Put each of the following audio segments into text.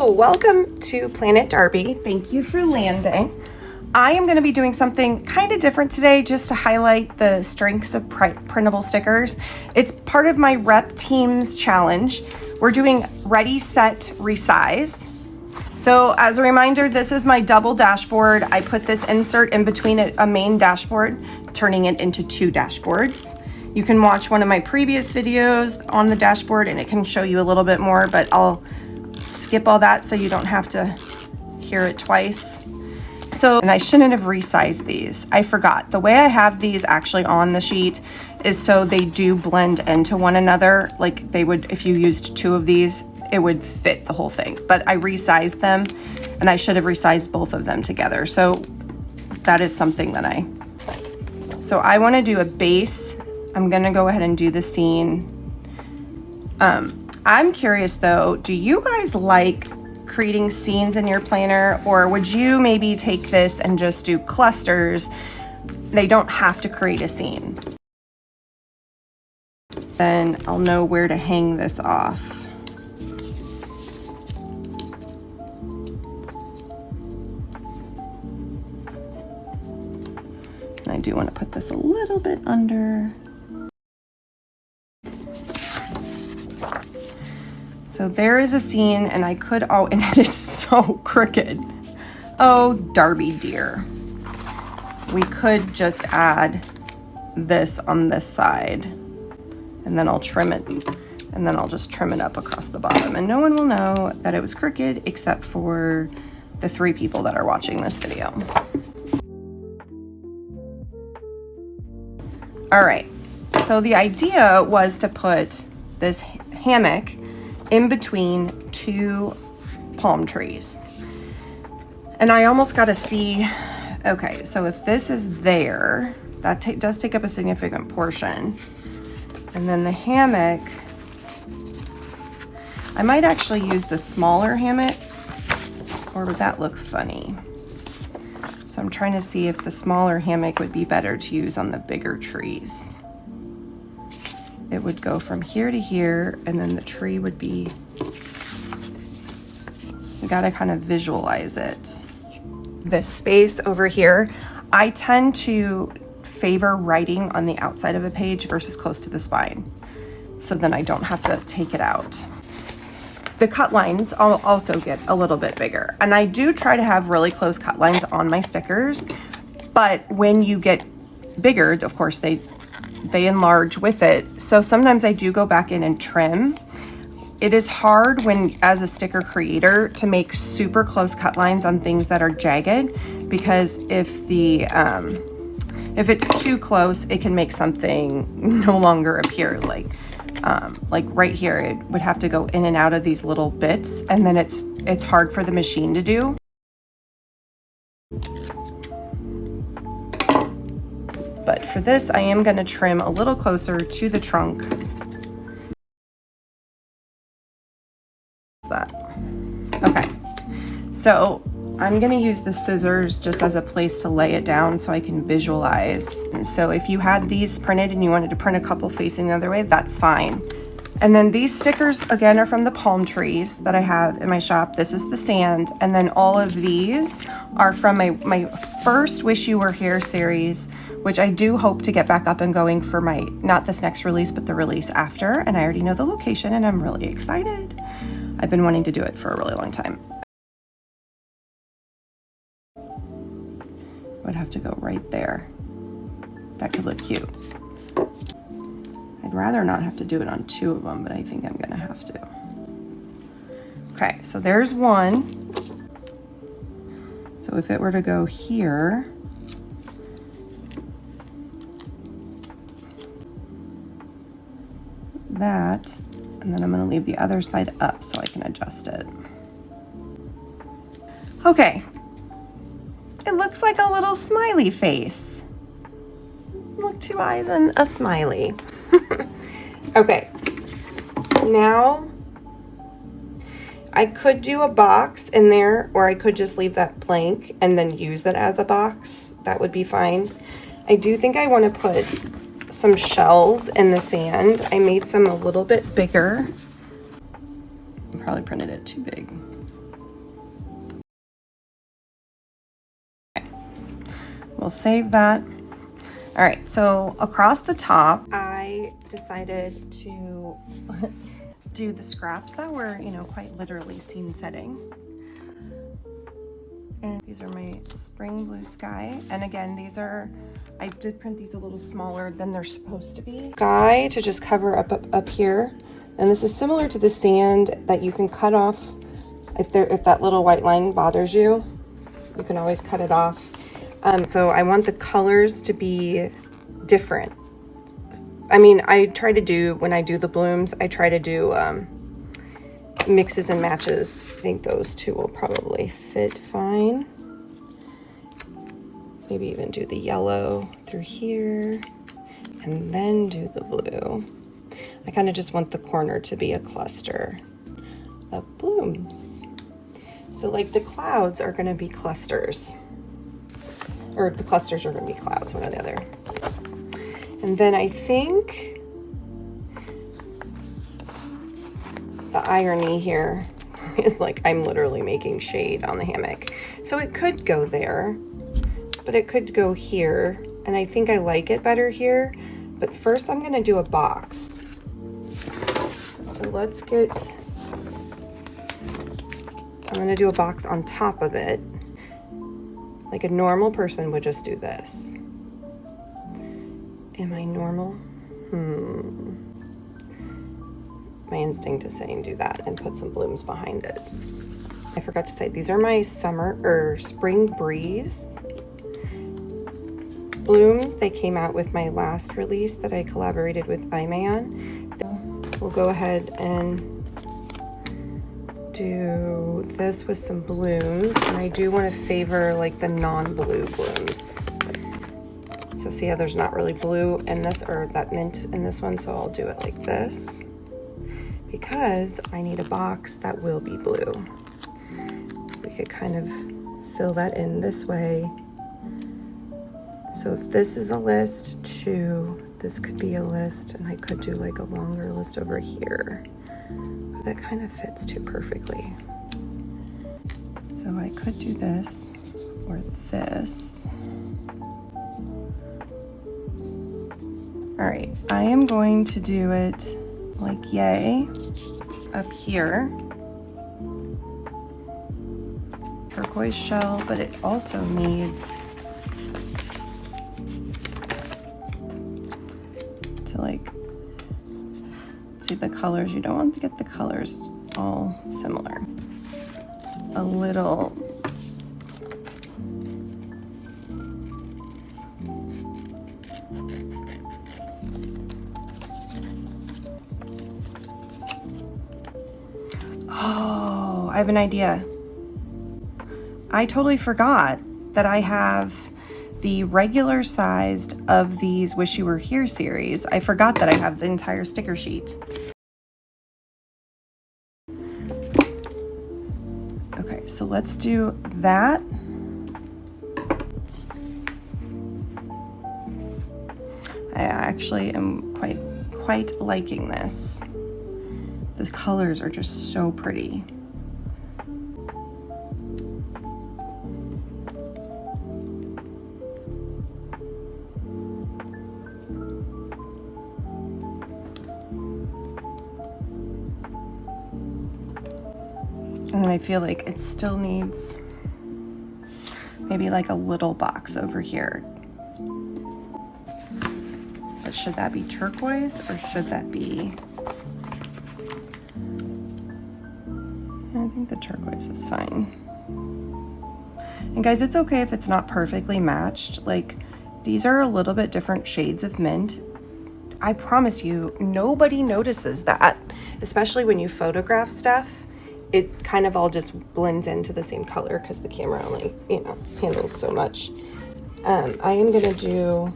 Hello, welcome to Planet Darbi. Thank you for landing. I am going to be doing something kind of different today just to highlight the strengths of printable stickers. It's part of my rep teams challenge. We're doing ready, set, resize. So as a reminder, this is my double dashboard. I put this insert in between a main dashboard, turning it into two dashboards. You can watch one of my previous videos on the dashboard and it can show you a little bit more, but I'll skip all that so you don't have to hear it twice. And I shouldn't have resized these. I forgot. The way I have these actually on the sheet is so they do blend into one another. Like they would, if you used two of these, it would fit the whole thing. But I resized them and I should have resized both of them together. So that is something that I want to do a base. I'm going to go ahead and do the scene. I'm curious though, do you guys like creating scenes in your planner, or would you maybe take this and just do clusters? They don't have to create a scene. Then I'll know where to hang this off. And I do want to put this a little bit under. So there is a scene, and I could, oh, and it is so crooked. Oh, Darbi dear. We could just add this on this side, and then I'll trim it, and then I'll just trim it up across the bottom, and no one will know that it was crooked except for the 3 people that are watching this video. All right, so the idea was to put this hammock in between 2 palm trees. And I almost got to see, okay, so if this is there, that does take up a significant portion. And then the hammock, I might actually use the smaller hammock, or would that look funny? So I'm trying to see if the smaller hammock would be better to use on the bigger trees. It would go from here to here, and then the tree would be, you gotta kind of visualize it. This space over here, I tend to favor writing on the outside of a page versus close to the spine. So then I don't have to take it out. The cut lines I'll also get a little bit bigger. And I do try to have really close cut lines on my stickers, but when you get bigger, of course, they enlarge with it. So sometimes I do go back in and trim. It is hard when, as a sticker creator, to make super close cut lines on things that are jagged, because if it's too close, it can make something no longer appear. Like right here, it would have to go in and out of these little bits, and then it's hard for the machine to do. But for this, I am going to trim a little closer to the trunk. Okay, so I'm going to use the scissors just as a place to lay it down so I can visualize. And so if you had these printed and you wanted to print a couple facing the other way, that's fine. And then these stickers, again, are from the palm trees that I have in my shop. This is the sand. And then all of these are from my first Wish You Were Here series, which I do hope to get back up and going for my, not this next release, but the release after. And I already know the location and I'm really excited. I've been wanting to do it for a really long time. Would have to go right there. That could look cute. I'd rather not have to do it on 2 of them, but I think I'm gonna have to. Okay, so there's one. So if it were to go here, that, and then I'm gonna leave the other side up so I can adjust it. Okay, it looks like a little smiley face. Look, 2 eyes and a smiley. Okay, now I could do a box in there, or I could just leave that blank and then use it as a box. That would be fine. I do think I want to put some shells in the sand. I made some a little bit bigger. I probably printed it too big. we'll save that. All right, so across the top, I decided to do the scraps that were, you know, quite literally scene setting. And these are my spring blue sky. And again, these are, I did print these a little smaller than they're supposed to be. Sky to just cover up here. And this is similar to the sand that you can cut off if that little white line bothers you. You can always cut it off. So I want the colors to be different. I mean, I try to do, when I do the blooms, I try to do mixes and matches. I think those two will probably fit fine. Maybe even do the yellow through here and then do the blue. I kind of just want the corner to be a cluster of blooms. So like the clouds are going to be clusters, or the clusters are going to be clouds, one or the other. And then I think the irony here is like I'm literally making shade on the hammock. So it could go there, but it could go here. And I think I like it better here. But first I'm gonna do a box. So let's get, I'm gonna do a box on top of it. Like a normal person would just do this. Am I normal? My instinct is saying do that and put some blooms behind it. I forgot to say, these are my spring breeze blooms. They came out with my last release that I collaborated with Aime on. We'll go ahead and do this with some blooms. And I do want to favor like the non-blue blooms. So see how there's not really blue in this, or that mint in this one, so I'll do it like this because I need a box that will be blue. We could kind of fill that in this way. So if this is a list too, this could be a list, and I could do like a longer list over here. But that kind of fits too perfectly. So I could do this or this. All right, I am going to do it like yay up here. Turquoise shell, but it also needs to like, see the colors. You don't want to get the colors all similar. A little I have an idea. I totally forgot that I have the regular sized of these Wish You Were Here series. I forgot that I have the entire sticker sheet. Okay, so let's do that. I actually am quite liking this. The colors are just so pretty. And I feel like it still needs maybe like a little box over here. But should that be turquoise or should that be? I think the turquoise is fine. And guys, it's okay if it's not perfectly matched. Like, these are a little bit different shades of mint. I promise you, nobody notices that, especially when you photograph stuff. It kind of all just blends into the same color because the camera only, you know, handles so much. I am gonna do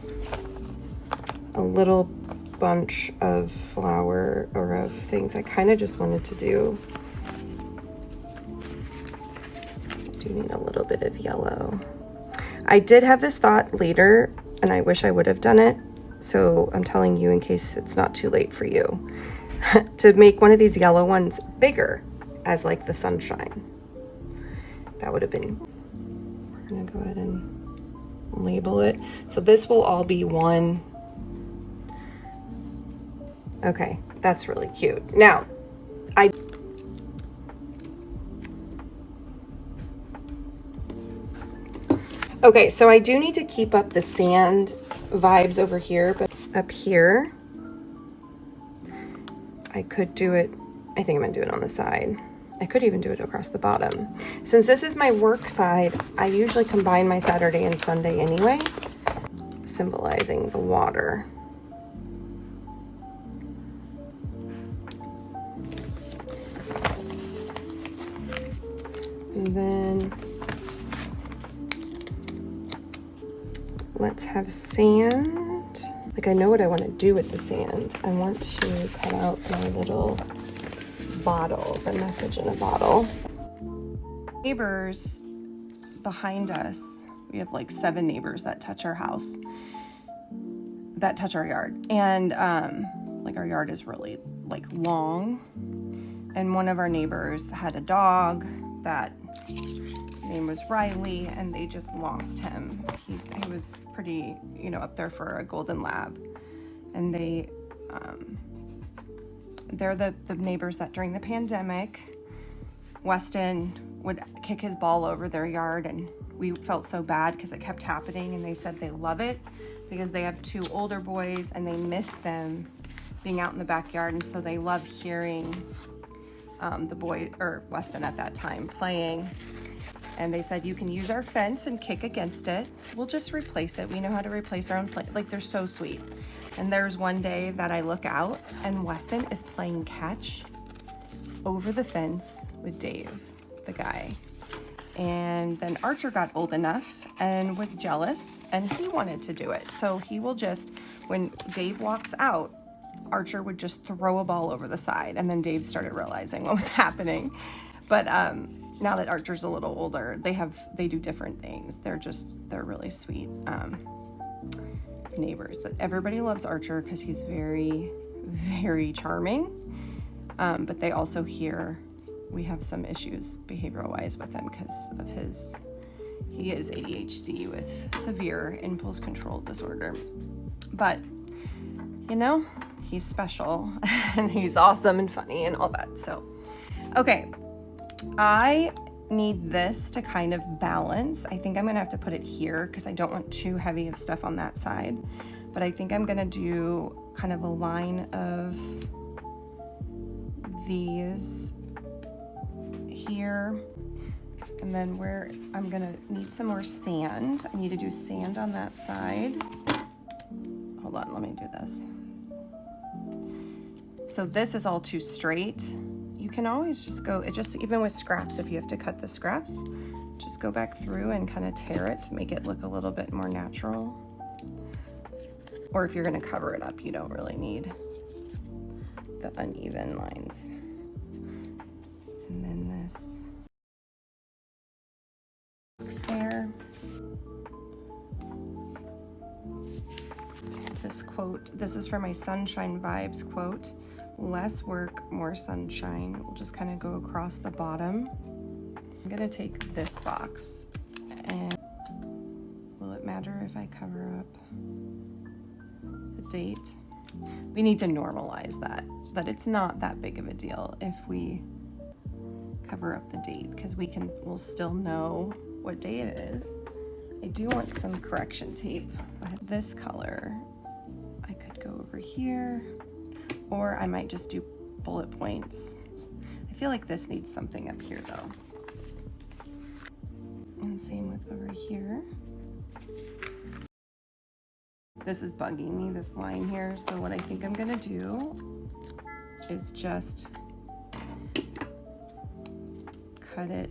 a little bunch of flower or of things. I kind of just wanted to do need a little bit of yellow. I did have this thought later and I wish I would have done it. So I'm telling you in case it's not too late for you to make one of these yellow ones bigger as like the sunshine. That would have been, we're gonna go ahead and label it. So this will all be one. Okay, that's really cute. Now, okay, so I do need to keep up the sand vibes over here, but up here, I could do it, I think I'm gonna do it on the side. I could even do it across the bottom. Since this is my work side, I usually combine my Saturday and Sunday anyway, symbolizing the water. And then let's have sand. Like, I know what I want to do with the sand. I want to cut out my little bottle, the message in a bottle. Neighbors behind us, we have like 7 neighbors that touch our house, that touch our yard. And like, our yard is really like long. And one of our neighbors had a dog that name was Riley, and they just lost him. He was pretty, you know, up there for a golden lab. And they're the neighbors that during the pandemic, Weston would kick his ball over their yard, and we felt so bad because it kept happening, and they said they love it because they have 2 older boys and they miss them being out in the backyard, and so they love hearing the boy, or Weston at that time, playing. And they said, you can use our fence and kick against it. We'll just replace it. We know how to replace our own play. Like, they're so sweet. And there's one day that I look out and Weston is playing catch over the fence with Dave, the guy. And then Archer got old enough and was jealous, and he wanted to do it. So he will just, when Dave walks out, Archer would just throw a ball over the side, and then Dave started realizing what was happening. But now that Archer's a little older, they do different things. They're really sweet neighbors. That everybody loves Archer because he's very, very charming. But they also hear we have some issues behavioral wise with him because of he is ADHD with severe impulse control disorder. But, you know, he's special and he's awesome and funny and all that. So, okay, I need this to kind of balance. I think I'm gonna have to put it here because I don't want too heavy of stuff on that side. But I think I'm gonna do kind of a line of these here. And then where I'm gonna need some more sand. I need to do sand on that side. Hold on, let me do this. So this is all too straight. You can always just go, even with scraps, if you have to cut the scraps, just go back through and kind of tear it to make it look a little bit more natural. Or if you're gonna cover it up, you don't really need the uneven lines. And then this there. This quote, this is for my Sunshine Vibes quote. Less work, more sunshine. We'll just kind of go across the bottom. I'm gonna take this box, and will it matter if I cover up the date? We need to normalize that it's not that big of a deal if we cover up the date, because we'll still know what day it is. I do want some correction tape. I have this color. I could go over here, or I might just do bullet points. I feel like this needs something up here though. And same with over here. This is bugging me, this line here. So what I think I'm gonna do is just cut it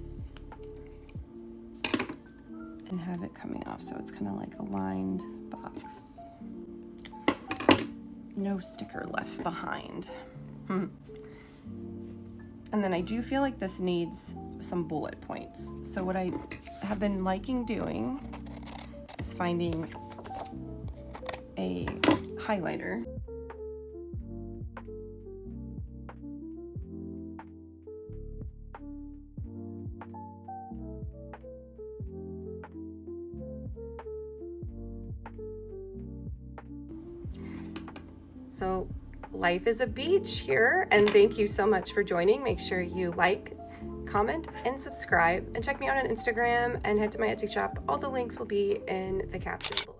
and have it coming off. So it's kind of like a lined box. No sticker left behind. And then I do feel like this needs some bullet points. So what I have been liking doing is finding a highlighter. So life is a beach here, and thank you so much for joining. Make sure you like, comment, and subscribe, and check me out on Instagram and head to my Etsy shop. All the links will be in the caption below.